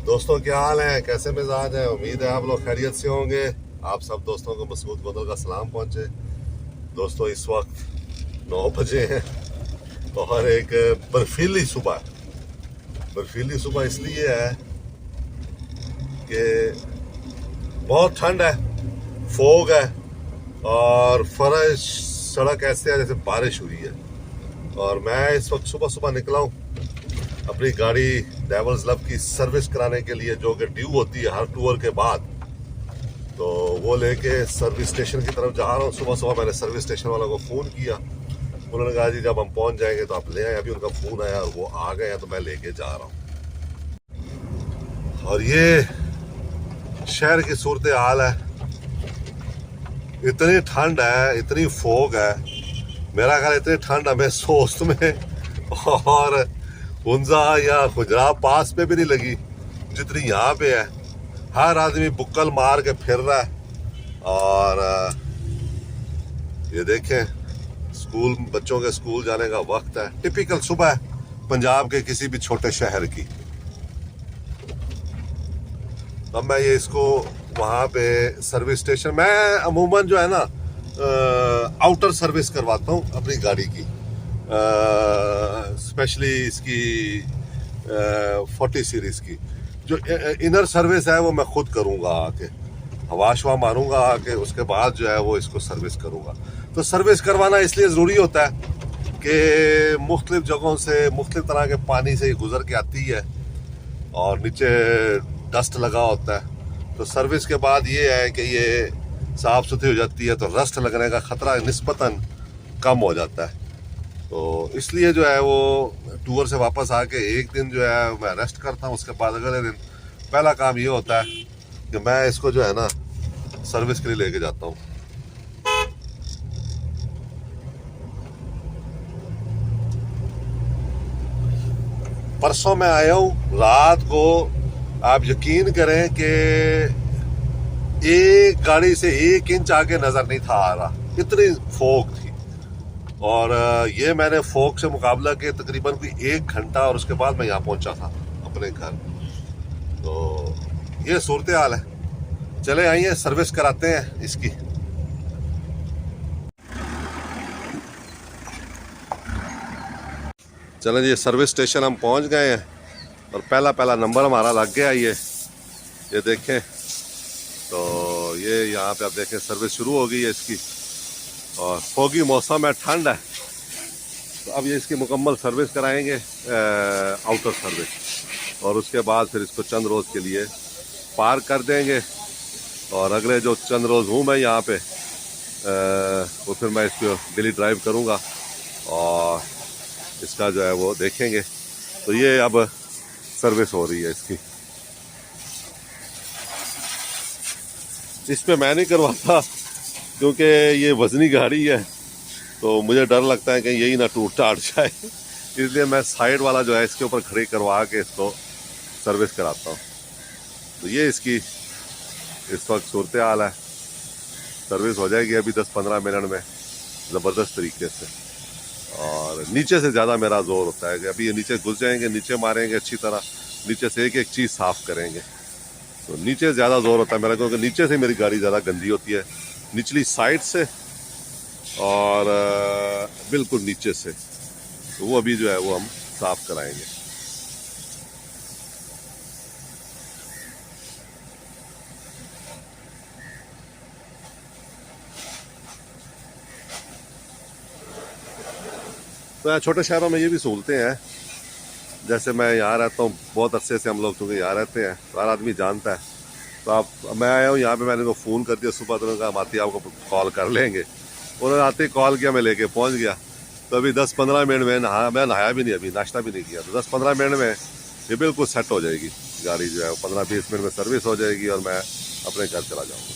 दोस्तों क्या हाल है, कैसे मिजाज है। उम्मीद है आप लोग खैरियत से होंगे। आप सब दोस्तों को मसूद बदल का सलाम पहुंचे। दोस्तों इस वक्त 9 बजे हैं और एक बर्फीली सुबह इसलिए है कि बहुत ठंड है, फोग है और फर्श सड़क ऐसे है जैसे बारिश हुई है। और मैं इस वक्त सुबह सुबह निकला हूँ अपनी गाड़ी डेविल्स लव की सर्विस कराने के लिए, जो कि ड्यू होती है हर टूर के बाद। तो वो लेके सर्विस स्टेशन की तरफ जा रहा हूँ। सुबह सुबह मैंने सर्विस स्टेशन वालों को फ़ोन किया। उन्होंने कहा जी जब हम पहुंच जाएंगे तो आप ले आए। अभी उनका फ़ोन आया और वो आ गए हैं तो मैं लेके जा रहा हूँ। और ये शहर की सूरत हाल है। इतनी ठंड है, इतनी फोग है, मेरा ख्याल इतनी ठंड हमें सोस्त में और हुंजा या खुजरात पास पे भी नहीं लगी जितनी यहाँ पे है। हर आदमी बुक्कल मार के फिर रहा है। और ये देखें, स्कूल, बच्चों के स्कूल जाने का वक्त है। टिपिकल सुबह है पंजाब के किसी भी छोटे शहर की। अब मैं ये इसको वहाँ पे सर्विस स्टेशन, मैं अमूमन जो है ना आउटर सर्विस करवाता हूँ अपनी गाड़ी की, स्पेशली इसकी 40 सीरीज की। जो इनर सर्विस है वो मैं खुद करूँगा, आके हवा शवा मारूंगा आके, उसके बाद जो है वो इसको सर्विस करूँगा। तो सर्विस करवाना इसलिए ज़रूरी होता है कि मुख्तलिफ जगहों से मुख्तलिफ तरह के पानी से गुजर के आती है और नीचे डस्ट लगा होता है। तो सर्विस के बाद ये है कि ये साफ़ सुथरी हो जाती है, तो रस्ट लगने का ख़तरा निस्बतन कम हो जाता है। तो इसलिए जो है वो टूर से वापस आके एक दिन जो है मैं रेस्ट करता हूँ। उसके बाद अगले दिन पहला काम ये होता है कि मैं इसको जो है ना सर्विस के लिए लेके जाता हूँ। परसों मैं आया हूँ रात को, आप यकीन करें कि एक गाड़ी से 1 इंच आगे नजर नहीं था आ रहा, इतनी फोग थी। और ये मैंने फोग से मुकाबला के तकरीबन कोई 1 घंटा, और उसके बाद मैं यहाँ पहुंचा था अपने घर। तो ये सूरत हाल है। चले आइए सर्विस कराते हैं इसकी। चलें जी, सर्विस स्टेशन हम पहुंच गए हैं और पहला नंबर हमारा लग गया। ये देखें, तो ये यहाँ पे आप देखें सर्विस शुरू हो गई है इसकी। और फोगी मौसम है, ठंड है, तो अब ये इसकी मुकम्मल सर्विस कराएंगे, आउटर सर्विस। और उसके बाद फिर इसको चंद रोज़ के लिए पार्क कर देंगे। और अगले जो चंद रोज़ हूँ मैं यहाँ पे, वो फिर मैं इसको डेली ड्राइव करूँगा और इसका जो है वो देखेंगे। तो ये अब सर्विस हो रही है इसकी। इस पे मैं नहीं करवाता क्योंकि ये वज़नी गाड़ी है, तो मुझे डर लगता है कि यही ना टूट टाट जाए, इसलिए मैं साइड वाला जो है इसके ऊपर खड़ी करवा के इसको सर्विस कराता हूँ। तो ये इसकी इस वक्त सूरत हाल है। सर्विस हो जाएगी अभी 10-15 मिनट में ज़बरदस्त तरीके से। और नीचे से ज़्यादा मेरा जोर होता है कि अभी ये नीचे घुस जाएंगे, नीचे मारेंगे अच्छी तरह, नीचे से एक एक चीज़ साफ़ करेंगे। तो नीचे ज़्यादा जोर होता है मेरा, क्योंकि नीचे से मेरी गाड़ी ज़्यादा गंदी होती है, निचली साइड से और बिल्कुल नीचे से। तो वो अभी जो है वो हम साफ़ कराएंगे। तो यहाँ छोटे शहरों में ये भी सहूलतें हैं। जैसे मैं यहाँ रहता हूँ, बहुत अरसे से हम लोग चूँकि यहाँ रहते हैं, हर आदमी जानता है। तो आप, मैं आया हूँ यहाँ पे, मैंने उनको फ़ोन कर दिया सुबह, तो उन्होंने कहा हम आते आपको कॉल कर लेंगे। उन्होंने आते ही कॉल किया, मैं लेके पहुँच गया। तो अभी 10-15 मिनट में मैं नहाया भी नहीं, अभी नाश्ता भी नहीं किया। तो 10-15 मिनट में ये बिल्कुल सेट हो जाएगी गाड़ी, जो है 15-20 मिनट में सर्विस हो जाएगी और मैं अपने घर चला जाऊँगा।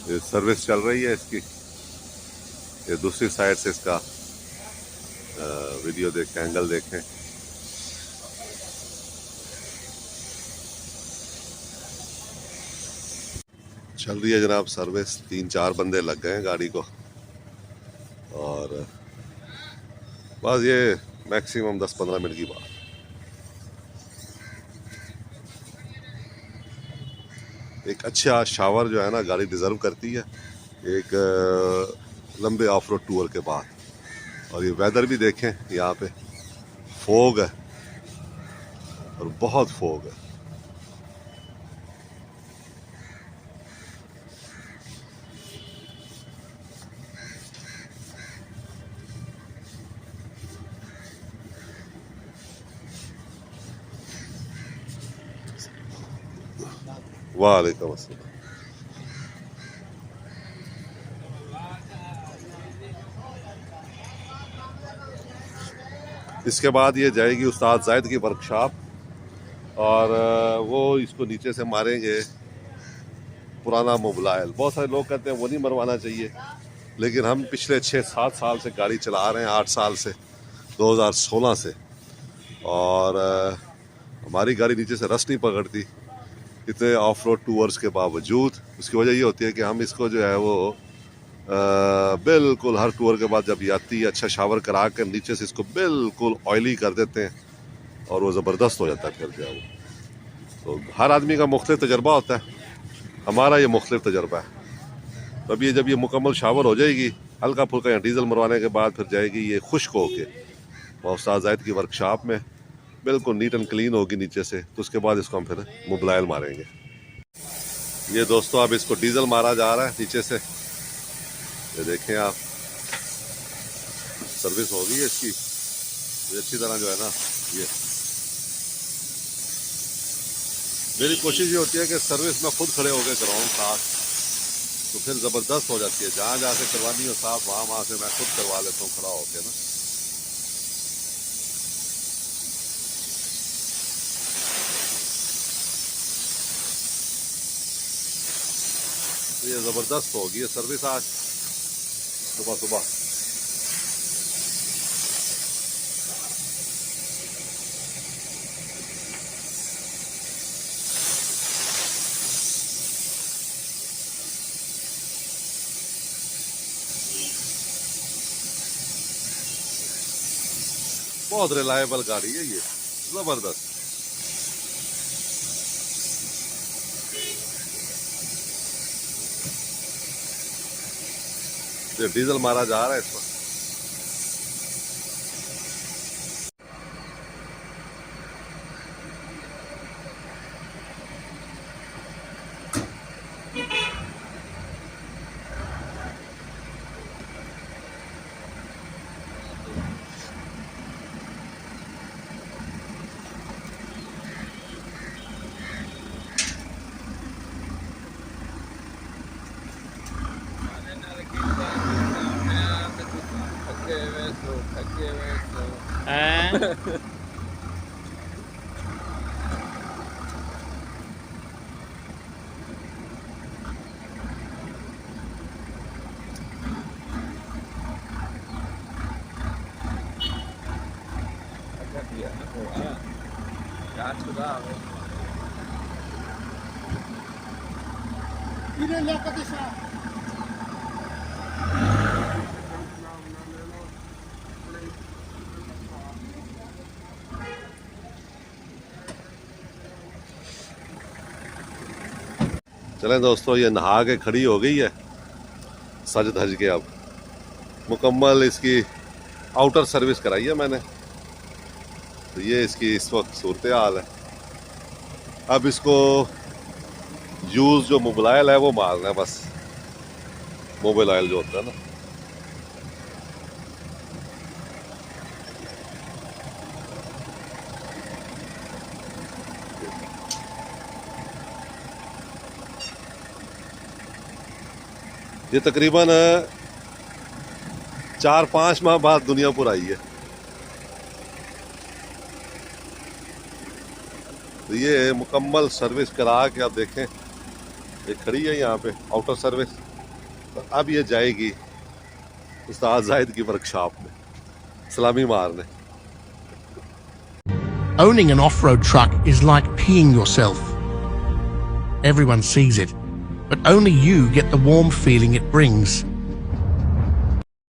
ये सर्विस चल रही है इसकी। ये दूसरी साइड से इसका वीडियो देखें, एंगल देखें। चल रही है जनाब सर्विस। 3-4 बंदे लग गए हैं गाड़ी को और बस ये मैक्सिमम 10-15 मिनट की बात। एक अच्छा शावर जो है ना गाड़ी डिज़र्व करती है एक लंबे ऑफ रोड टूर के बाद। और ये वेदर भी देखें, यहाँ पे फोग है और बहुत फोग है। वालेकुम अस्सलाम। इसके बाद ये जाएगी उस्ताद जायद की वर्कशॉप और वो इसको नीचे से मारेंगे पुराना मोबाइल। बहुत सारे लोग कहते हैं वो नहीं मरवाना चाहिए, लेकिन हम पिछले 6-7 साल से गाड़ी चला रहे हैं, 8 साल से, 2016 से, और हमारी गाड़ी नीचे से रस्ट नहीं पकड़ती इतने ऑफ रोड टूर्स के बावजूद। उसकी वजह ये होती है कि हम इसको जो है वो बिल्कुल हर टूर के बाद जब आती है अच्छा शावर करा कर नीचे से इसको बिल्कुल ऑयली कर देते हैं और वो ज़बरदस्त हो जाता है फिर जो है वो। तो हर आदमी का मुख्तलिफ तजर्बा होता है, हमारा ये मुख्तलिफ तजर्बा है। तब ये जब ये मुकम्मल शावर हो जाएगी, हल्का फुल्का या डीजल मरवाने के बाद फिर जाएगी ये खुश्क होके उस्ताद जायद की वर्कशॉप में, बिल्कुल नीट एंड क्लीन होगी नीचे से। तो उसके बाद इसको हम फिर मोबाइल मारेंगे। ये दोस्तों अब इसको डीजल मारा जा रहा है नीचे से, ये देखें आप, सर्विस हो गई है इसकी अच्छी तरह जो है ना। ये मेरी कोशिश ये होती है कि सर्विस में खुद खड़े होकर करवाऊँ साथ, तो फिर ज़बरदस्त हो जाती है। जहाँ जहाँ से करवानी हो साथ वहाँ से मैं खुद करवा लेता हूँ खड़ा होकर ना। ये ज़बरदस्त होगी ये सर्विस आज सुबह सुबह। बहुत रिलायबल गाड़ी है ये, ज़बरदस्त। ये डीजल मारा जा रहा है इस पर। चलें दोस्तों, ये नहा के खड़ी हो गई है सज धज के। अब मुकम्मल इसकी आउटर सर्विस कराई है मैंने, तो ये इसकी इस वक्त सूरत हाल है। अब इसको यूज़ जो मोबाइल है वो मारना है बस, मोबाइल ऑयल जो होता है ना। ये तकरीबन 4-5 माह बाद दुनिया पर आई है। तो ये मुकम्मल सर्विस करा के आप देखें, ये खड़ी है यहाँ पे आउटर सर्विस। तो अब ये जाएगी उस्ताद जायद की वर्कशॉप में सलामी मारने। Owning an off-road truck is like peeing yourself. Everyone sees it, but only you get the warm feeling it brings.